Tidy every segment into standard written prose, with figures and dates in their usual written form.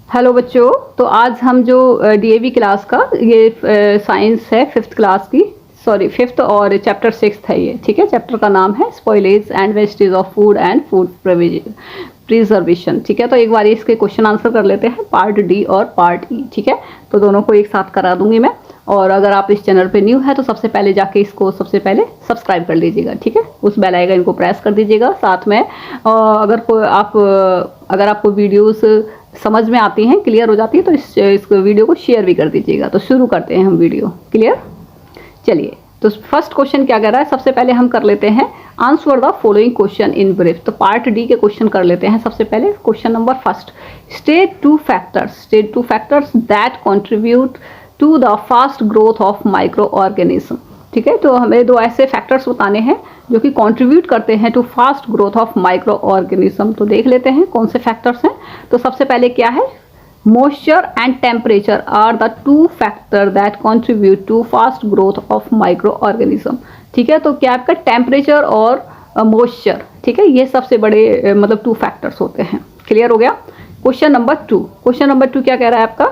Hello बच्चों, तो आज हम जो डीएवी क्लास का ये साइंस है फिफ्थ क्लास की, सॉरी फिफ्थ और चैप्टर 6 है ये, ठीक है। चैप्टर का नाम है spoilage and wastage of food and food preservation, ठीक है। तो एक बार इसके क्वेश्चन आंसर कर लेते हैं, पार्ट डी और पार्ट ई, ठीक है। तो दोनों को एक साथ करा दूंगी मैं। और अगर आप इस चैनल पे न्यू है तो सबसे पहले जाके इसको सबसे पहले सब्सक्राइब कर लीजिएगा, ठीक है। उस बेल आइकन को प्रेस कर दीजिएगा। साथ में अगर आपको वीडियोस समझ में आती हैं, क्लियर हो जाती है, तो इस वीडियो को शेयर भी कर दीजिएगा। तो शुरू करते हैं हम वीडियो, क्लियर। चलिए, तो फर्स्ट क्वेश्चन क्या कह रहा है, सबसे पहले हम कर लेते हैं answer the following question in brief. तो पार्ट डी के क्वेश्चन कर लेते हैं। सबसे पहले question number first, state two factors that contribute to the fast growth of micro organism, ठीक है। तो हमें दो ऐसे फैक्टर्स बताने हैं जो कि कंट्रीब्यूट करते हैं to fast growth of micro organism. तो देख लेते हैं कौन से फैक्टर्स हैं। तो सबसे पहले क्या है, moisture and temperature are the two factor that contribute to fast growth of micro organism, ठीक है। तो क्या आपका टेम्परेचर और मॉइस्चर, ठीक है, ये सबसे बड़े मतलब टू फैक्टर्स होते हैं। क्लियर हो गया। क्वेश्चन नंबर टू क्या कह रहा है आपका,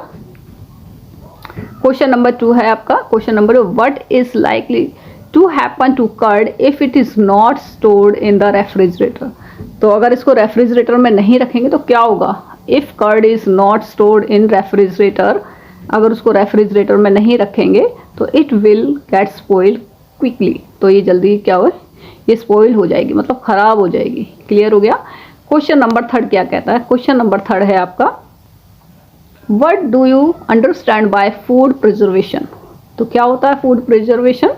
क्वेश्चन नंबर टू है आपका, question number what is likely to happen to curd if it is not stored in the refrigerator. तो अगर इसको रेफ्रिजरेटर में नहीं रखेंगे तो क्या होगा, if curd is not stored in refrigerator, अगर उसको रेफ्रिजरेटर में नहीं रखेंगे तो it will get spoiled quickly. तो ये जल्दी क्या हो, ये स्पॉइल हो जाएगी, मतलब खराब हो जाएगी। क्लियर हो गया। क्वेश्चन नंबर थर्ड क्या कहता है, क्वेश्चन नंबर थर्ड है आपका, What do you understand by food preservation? तो क्या होता है food preservation,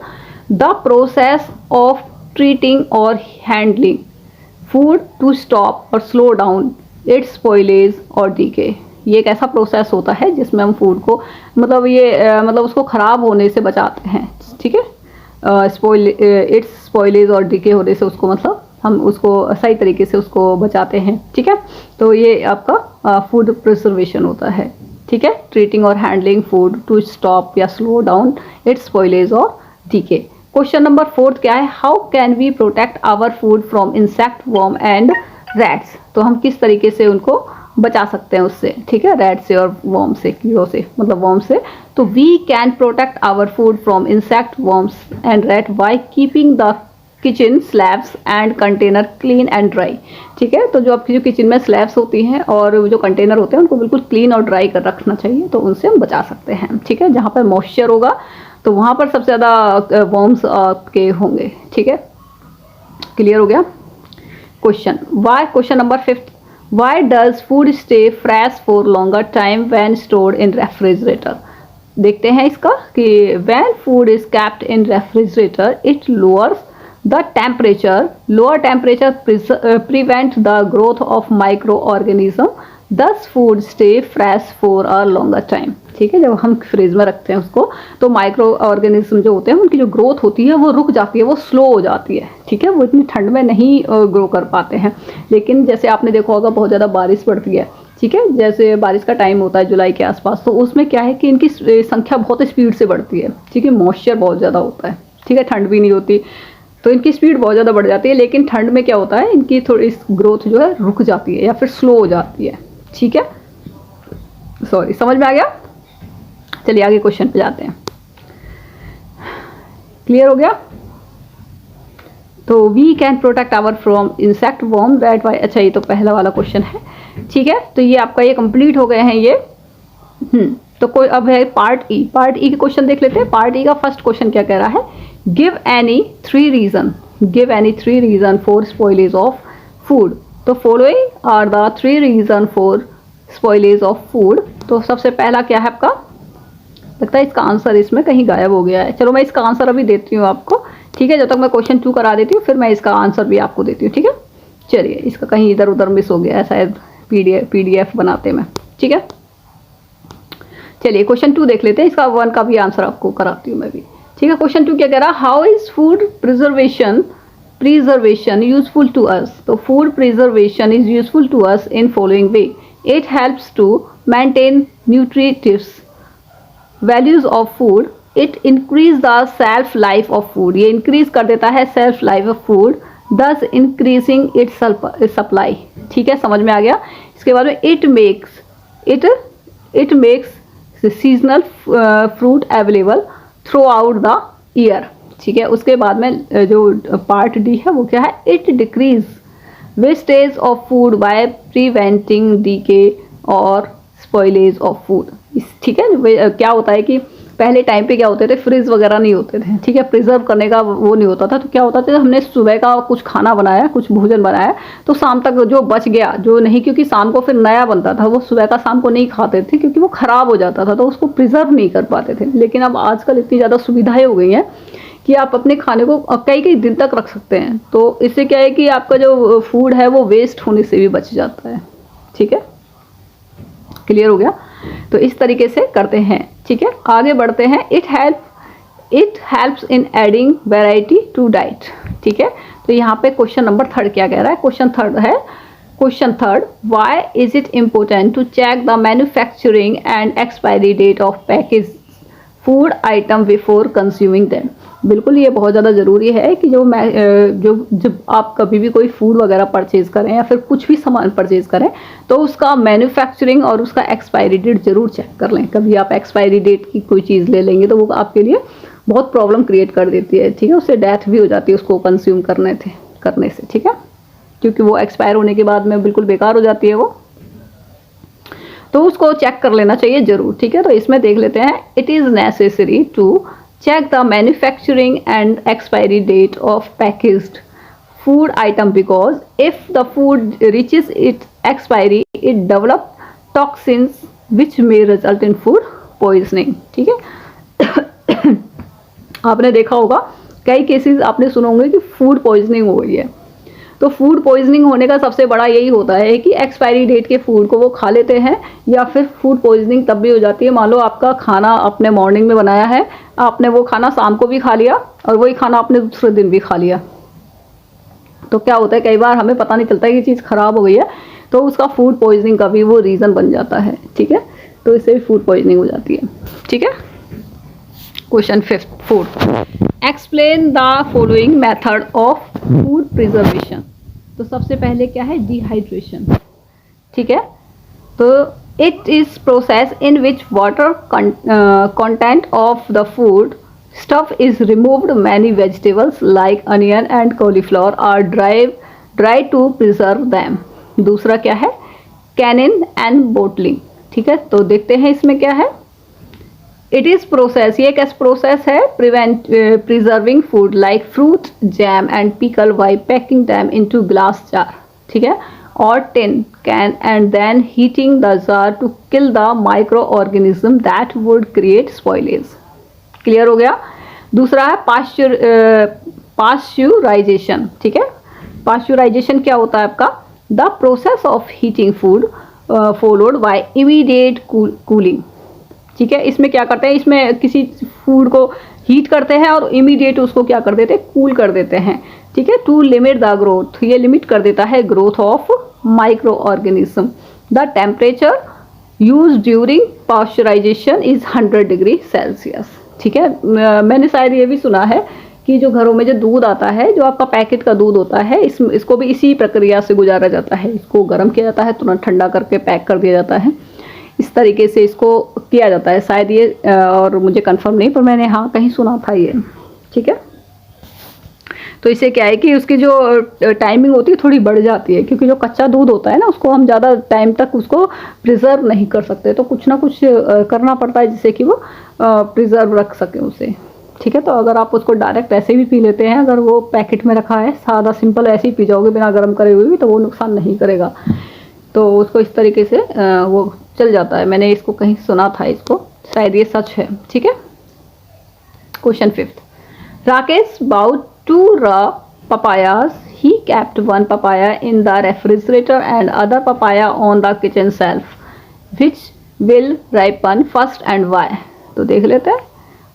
the process of treating और हैंडलिंग फूड टू स्टॉप और स्लो डाउन इट्स स्पॉइलेज और डीके। ये एक ऐसा प्रोसेस होता है जिसमें हम फूड को मतलब उसको ख़राब होने से बचाते हैं, ठीक है। इट्स स्पॉइलेज और डीके होने से उसको मतलब हम उसको सही तरीके से उसको बचाते हैं, ठीक है। तो ये आपका फूड प्रिजर्वेशन होता है, ठीक है। ट्रीटिंग और हैंडलिंग फूड टू स्टॉप या स्लो डाउन इट्स स्पॉइलेज और डीके। क्वेश्चन नंबर फोर्थ क्या है, how can we protect our food from insect, worm and rats. तो हम किस तरीके से उनको बचा सकते हैं उससे, ठीक है, रैट से और वर्म से, कीड़ों से, मतलब वर्म से। तो we can protect our food from insect, worms and rat by keeping the kitchen slabs and container clean and dry, ठीक है। तो जो आपकी जो किचन में स्लैब्स होती हैं और जो कंटेनर होते हैं उनको बिल्कुल क्लीन और ड्राई कर रखना चाहिए, तो उनसे हम बचा सकते हैं, ठीक है। जहाँ पर मॉइस्चर होगा तो वहाँ पर सबसे ज़्यादा वर्म्स के होंगे, ठीक है। क्लियर हो गया। Question number fifth, why does food stay fresh for longer time when stored in refrigerator. देखते हैं इसका कि when food is kept in refrigerator it lowers the lower temperature prevent the growth of microorganism, thus food stay fresh for a longer time, ठीक है। जब हम fridge में रखते हैं उसको तो माइक्रो ऑर्गेनिज्म जो होते हैं उनकी जो ग्रोथ होती है वो रुक जाती है, वो स्लो हो जाती है, ठीक है। वो इतनी ठंड में नहीं ग्रो कर पाते हैं। लेकिन जैसे आपने देखा होगा बहुत ज़्यादा बारिश पड़ती है, ठीक है, जैसे बारिश का टाइम होता है जुलाई के आसपास, तो उसमें क्या है कि इनकी संख्या बहुत स्पीड से बढ़ती है, ठीक है। मॉइस्चर बहुत ज़्यादा होता है, ठीक है, ठंड भी नहीं होती तो इनकी स्पीड बहुत ज़्यादा बढ़ जाती है। लेकिन ठंड में क्या होता है, इनकी थोड़ी ग्रोथ जो है रुक जाती है या फिर स्लो हो जाती है, ठीक है। सॉरी, समझ में आ गया। चलिए आगे क्वेश्चन पे जाते हैं। क्लियर हो गया। तो we can protect our from insect, worm, rat by, अच्छा ये तो पहला वाला क्वेश्चन है, ठीक है। तो ये आपका ये कंप्लीट हो गए हैं ये। तो कोई अब है पार्ट ई के क्वेश्चन देख लेते हैं। पार्ट ई का फर्स्ट क्वेश्चन क्या कह रहा है, give any three reason for spoilage of food. तो following are the three reason for spoilage of food. तो सबसे पहला क्या है आपका, लगता है इसका आंसर इसमें कहीं गायब हो गया है। चलो मैं इसका आंसर अभी देती हूँ आपको, ठीक है। जब तक मैं क्वेश्चन 2 करा देती हूँ फिर मैं इसका आंसर भी आपको देती हूँ, ठीक है। चलिए, इसका कहीं इधर उधर मिस हो गया है शायद PDF बनाते में, ठीक है। चलिए क्वेश्चन 2 देख लेते हैं। इसका 1 का भी आंसर आपको कराती हूँ मैं भी, ठीक है। क्वेश्चन 2 क्या कह रहा है, how is food preservation useful to us. तो food preservation is useful to us in following way, it helps to maintain nutritives values of food, it increase the self life of food, ये increase कर देता है self life of food, thus increasing its supply, ठीक है, समझ में आ गया। इसके बाद में it makes seasonal fruit available throughout the year. ठीक है, उसके बाद में जो पार्ट डी है वो क्या है, it decreases wastage of food by preventing decay और स्पॉइलेज ऑफ फूड। ठीक है, क्या होता है कि पहले टाइम पे क्या होते थे, फ्रिज वगैरह नहीं होते थे। ठीक है, प्रिजर्व करने का वो नहीं होता था, तो क्या होता था, हमने सुबह का कुछ खाना बनाया, कुछ भोजन बनाया, तो शाम तक जो बच गया, जो नहीं, क्योंकि शाम को फिर नया बनता था, वो सुबह का शाम को नहीं खाते थे क्योंकि वो खराब हो जाता था, तो उसको प्रिजर्व नहीं कर पाते थे। लेकिन अब आजकल इतनी ज़्यादा सुविधाएं हो गई हैं कि आप अपने खाने को कई कई दिन तक रख सकते हैं। तो इससे क्या है कि आपका जो फूड है वो वेस्ट होने से भी बच जाता है। ठीक है, क्लियर हो गया? तो इस तरीके से करते हैं। ठीक है, आगे बढ़ते हैं। It helps in adding variety to diet. ठीक है, तो यहाँ पे क्वेश्चन नंबर 3 क्या कह रहा है, question third, why is it important to check the manufacturing and expiry date of package food item before consuming them. बिल्कुल, ये बहुत ज़्यादा ज़रूरी है कि जब आप कभी भी कोई फूड वगैरह परचेज़ करें या फिर कुछ भी सामान परचेज़ करें, तो उसका मैन्युफैक्चरिंग और उसका एक्सपायरी डेट ज़रूर चेक कर लें। कभी आप एक्सपायरी डेट की कोई चीज़ ले लेंगे तो वो आपके लिए बहुत प्रॉब्लम क्रिएट कर देती है। ठीक है, उससे डेथ भी हो जाती है उसको कंज्यूम करने से। ठीक है, क्योंकि वो एक्सपायर होने के बाद में बिल्कुल बेकार हो जाती है वो, तो उसको चेक कर लेना चाहिए ज़रूर। ठीक है, तो इसमें देख लेते हैं। It is necessary to check the manufacturing and expiry date of packaged food item because if the food reaches its expiry it develops toxins which may result in food poisoning। ठीक है, आपने देखा होगा कई केसेस आपने सुने होंगे कि फूड पॉइजनिंग हो गई है। तो फूड पॉइजनिंग होने का सबसे बड़ा यही होता है कि एक्सपायरी डेट के फूड को वो खा लेते हैं, या फिर फूड पॉइजनिंग तब भी हो जाती है, मान लो आपका खाना आपने मॉर्निंग में बनाया है, आपने वो खाना शाम को भी खा लिया और वही खाना आपने दूसरे दिन भी खा लिया, तो क्या होता है, कई बार हमें पता नहीं चलता है कि चीज़ ख़राब हो गई है, तो उसका फूड पॉइजनिंग का भी वो रीज़न बन जाता है। ठीक है, तो इससे भी फूड पॉइजनिंग हो जाती है। ठीक है, question 4, explain the following method of food preservation. तो सबसे पहले क्या है, डिहाइड्रेशन। ठीक है, तो it is process in which water content of the food stuff is removed. Many vegetables like onion and cauliflower are dry to preserve them. दूसरा क्या है, कैनिंग एंड बोटलिंग। ठीक है, तो देखते हैं इसमें क्या है। इट इज प्रोसेस, ये कैसे प्रोसेस है, preserving food like fruit jam and pickle by packing them into glass jar. ठीक है, और tin can and then heating the jar to kill the micro organism that would create spoilage. Clear हो गया? दूसरा है pasteurisation. ठीक है, pasteurisation क्या होता है आपका, the process of heating food followed by immediate cooling. ठीक है, इसमें क्या करते हैं, इसमें किसी फूड को हीट करते हैं और इमीडिएट उसको क्या कर देते हैं, कूल कर देते हैं। ठीक है, टू लिमिट द ग्रोथ, ये लिमिट कर देता है growth of micro organism. The temperature use during pasteurization is 100 degree Celsius. ठीक है, मैंने शायद ये भी सुना है कि जो घरों में जो दूध आता है, जो आपका पैकेट का दूध होता है, इसको भी इसी प्रक्रिया से गुजारा जाता है। इसको गर्म किया जाता है, तुरंत ठंडा करके पैक कर दिया जाता है, इस तरीके से इसको किया जाता है शायद ये, और मुझे कंफर्म नहीं, पर मैंने हाँ कहीं सुना था ये। ठीक है, तो इससे क्या है कि उसकी जो टाइमिंग होती है थोड़ी बढ़ जाती है, क्योंकि जो कच्चा दूध होता है ना, उसको हम ज़्यादा टाइम तक उसको प्रिजर्व नहीं कर सकते, तो कुछ ना कुछ करना पड़ता है जिससे कि वो प्रिजर्व रख सके उसे। ठीक है, तो अगर आप उसको डायरेक्ट ऐसे भी पी लेते हैं, अगर वो पैकेट में रखा है सादा सिंपल ऐसे ही पी जाओगे बिना गर्म करे हुए भी, तो वो नुकसान नहीं करेगा, तो उसको इस तरीके से वो चल जाता है। मैंने इसको कहीं सुना था, इसको शायद ये सच है। ठीक है, question 5, Rakesh bought 2 raw papayas. He kept one papaya in the refrigerator and other papaya on the kitchen shelf. Which will ripen first and why? तो देख लेते हैं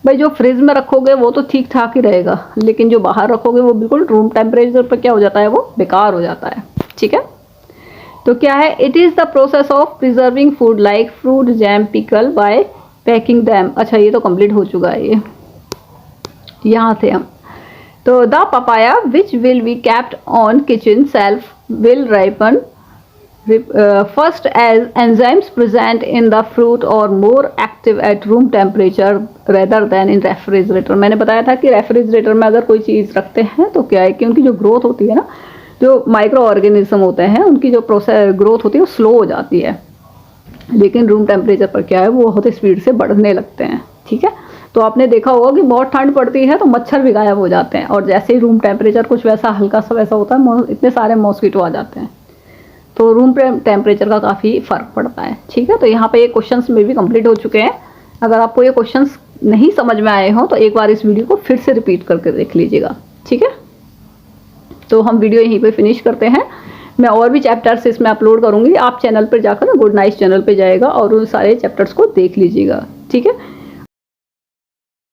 भाई, जो फ्रिज में रखोगे वो तो ठीक ठाक ही रहेगा, लेकिन जो बाहर रखोगे वो बिल्कुल रूम टेम्परेचर पर क्या हो जाता है, वो बेकार हो जाता है। ठीक है, तो क्या है, it is the process of preserving food like fruit jam pickle by packing them. अच्छा, ये तो कंप्लीट हो चुका है, ये यहाँ थे हम। तो the papaya which will be kept on kitchen self will ripen first as enzymes present in the fruit are more active at room temperature rather than in refrigerator. मैंने बताया था कि रेफ्रिजरेटर में अगर कोई चीज़ रखते हैं तो क्या है कि उनकी जो ग्रोथ होती है ना, जो माइक्रो ऑर्गेनिज्म होते हैं उनकी जो प्रोसेस ग्रोथ होती है वो स्लो हो जाती है, लेकिन रूम टेम्परेचर पर क्या है वो बहुत स्पीड से बढ़ने लगते हैं। ठीक है, तो आपने देखा होगा कि बहुत ठंड पड़ती है तो मच्छर भी गायब हो जाते हैं, और जैसे ही रूम टेम्परेचर कुछ वैसा हल्का सा वैसा होता है इतने सारे मॉस्किटो आ जाते हैं। तो रूम टेम्परेचर का काफ़ी फ़र्क पड़ता है। ठीक है, तो यहाँ पे ये क्वेश्चंस में भी कंप्लीट हो चुके हैं। अगर आपको ये क्वेश्चंस नहीं समझ में आए हों तो एक बार इस वीडियो को फिर से रिपीट करके देख लीजिएगा। ठीक है, तो हम वीडियो यहीं पे फिनिश करते हैं। मैं और भी चैप्टर्स इसमें अपलोड करूँगी, आप चैनल पर जाकर गुड नाइट चैनल पर जाएगा और उन सारे चैप्टर्स को देख लीजिएगा। ठीक है,